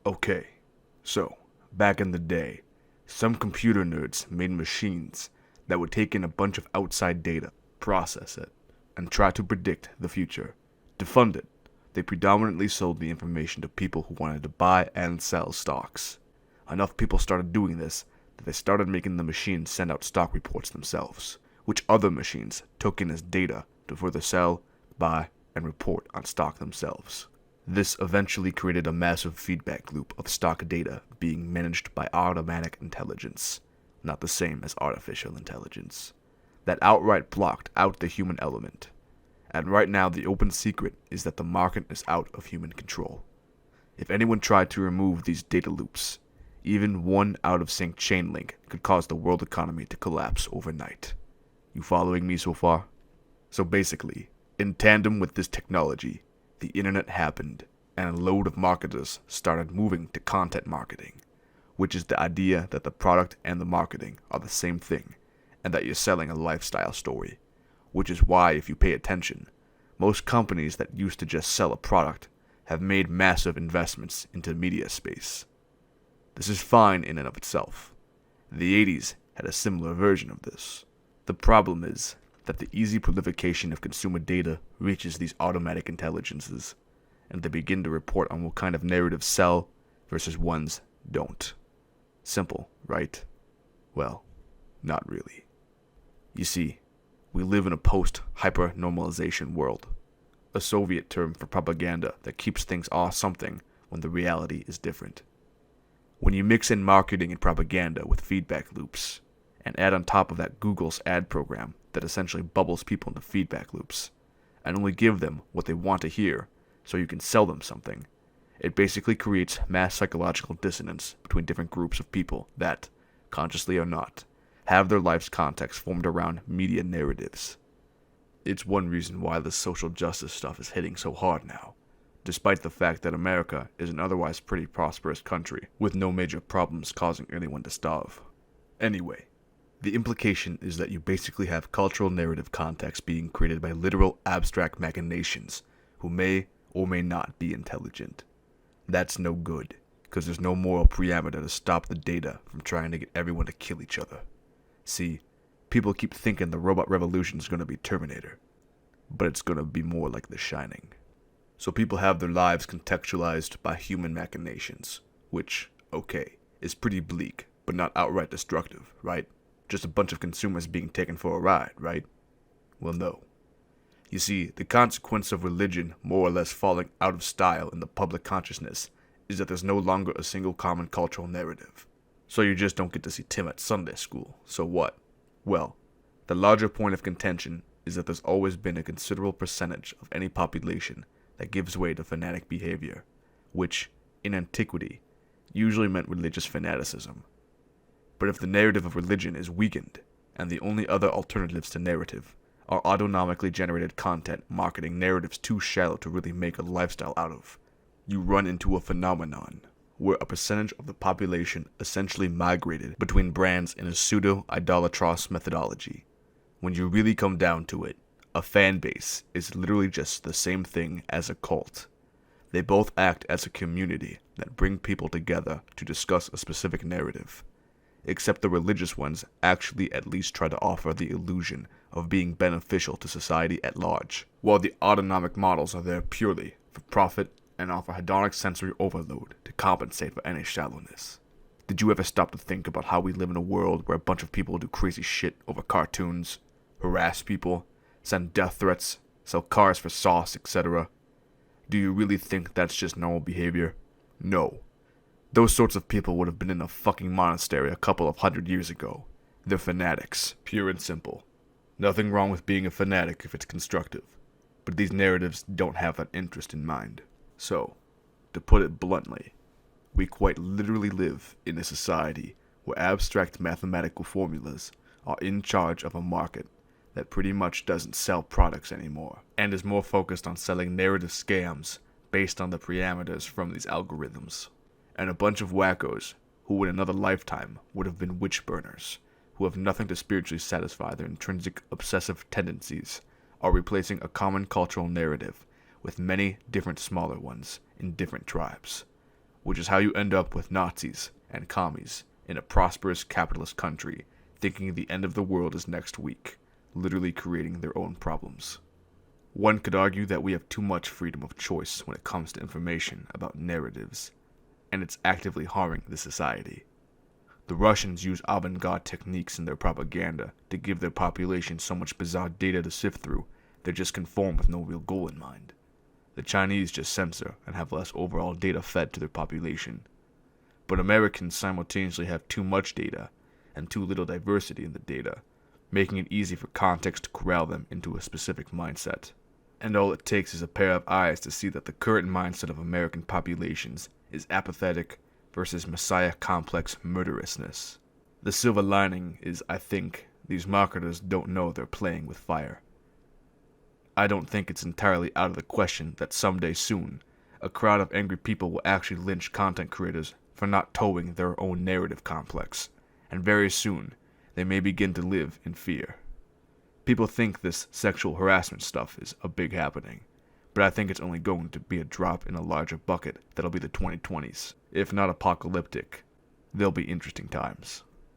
Okay, so, back in the day, some computer nerds made machines that would take in a bunch of outside data, process it, and try to predict the future. To fund it, they predominantly sold the information to people who wanted to buy and sell stocks. Enough people started doing this that they started making the machines send out stock reports themselves, which other machines took in as data to further sell, buy, and report on stock themselves. This eventually created a massive feedback loop of stock data being managed by automatic intelligence, not the same as artificial intelligence, that outright blocked out the human element. And right now the open secret is that the market is out of human control. If anyone tried to remove these data loops, even one out-of-sync chain link could cause the world economy to collapse overnight. You following me so far? So basically, in tandem with this technology, the internet happened, and a load of marketers started moving to content marketing, which is the idea that the product and the marketing are the same thing, and that you're selling a lifestyle story, which is why, if you pay attention, most companies that used to just sell a product have made massive investments into media space. This is fine in and of itself. The 80s had a similar version of this. The problem is that the easy proliferation of consumer data reaches these automatic intelligences, and they begin to report on what kind of narratives sell versus ones don't. Simple, right? Well, not really. You see, we live in a post-hyper-normalization world, a Soviet term for propaganda that keeps things all something when the reality is different. When you mix in marketing and propaganda with feedback loops, and add on top of that Google's ad program that essentially bubbles people into feedback loops, and only give them what they want to hear so you can sell them something, it basically creates mass psychological dissonance between different groups of people that, consciously or not, have their life's context formed around media narratives. It's one reason why the social justice stuff is hitting so hard now, despite the fact that America is an otherwise pretty prosperous country with no major problems causing anyone to starve. Anyway, the implication is that you basically have cultural narrative context being created by literal abstract machinations who may or may not be intelligent. That's no good, because there's no moral preamble to stop the data from trying to get everyone to kill each other. See, people keep thinking the robot revolution is going to be Terminator, but it's going to be more like The Shining. So people have their lives contextualized by human machinations, which, okay, is pretty bleak, but not outright destructive, right? Just a bunch of consumers being taken for a ride, right? Well, no. You see, the consequence of religion more or less falling out of style in the public consciousness is that there's no longer a single common cultural narrative. So you just don't get to see Tim at Sunday school. So what? Well, the larger point of contention is that there's always been a considerable percentage of any population that gives way to fanatic behavior, which, in antiquity, usually meant religious fanaticism. But if the narrative of religion is weakened, and the only other alternatives to narrative are autonomically generated content marketing narratives too shallow to really make a lifestyle out of, you run into a phenomenon where a percentage of the population essentially migrated between brands in a pseudo-idolatrous methodology. When you really come down to it, a fan base is literally just the same thing as a cult. They both act as a community that bring people together to discuss a specific narrative, except the religious ones actually at least try to offer the illusion of being beneficial to society at large, while the autonomic models are there purely for profit and offer hedonic sensory overload to compensate for any shallowness. Did you ever stop to think about how we live in a world where a bunch of people do crazy shit over cartoons, harass people, send death threats, sell cars for sauce, etc.? Do you really think that's just normal behavior? No. Those sorts of people would have been in a fucking monastery a couple of 100 years ago. They're fanatics, pure and simple. Nothing wrong with being a fanatic if it's constructive, but these narratives don't have that interest in mind. So, to put it bluntly, we quite literally live in a society where abstract mathematical formulas are in charge of a market that pretty much doesn't sell products anymore, and is more focused on selling narrative scams based on the parameters from these algorithms. And a bunch of wackos who in another lifetime would have been witch burners, who have nothing to spiritually satisfy their intrinsic obsessive tendencies, are replacing a common cultural narrative with many different smaller ones in different tribes, which is how you end up with Nazis and commies in a prosperous capitalist country thinking the end of the world is next week, literally creating their own problems. One could argue that we have too much freedom of choice when it comes to information about narratives, and it's actively harming the society. The Russians use avant-garde techniques in their propaganda to give their population so much bizarre data to sift through, they just conform with no real goal in mind. The Chinese just censor and have less overall data fed to their population. But Americans simultaneously have too much data and too little diversity in the data, making it easy for context to corral them into a specific mindset. And all it takes is a pair of eyes to see that the current mindset of American populations is apathetic versus messiah complex murderousness. The silver lining is, I think, these marketers don't know they're playing with fire. I don't think it's entirely out of the question that someday soon, a crowd of angry people will actually lynch content creators for not towing their own narrative complex, and very soon, they may begin to live in fear. People think this sexual harassment stuff is a big happening, but I think it's only going to be a drop in a larger bucket that'll be the 2020s. If not apocalyptic, they'll be interesting times.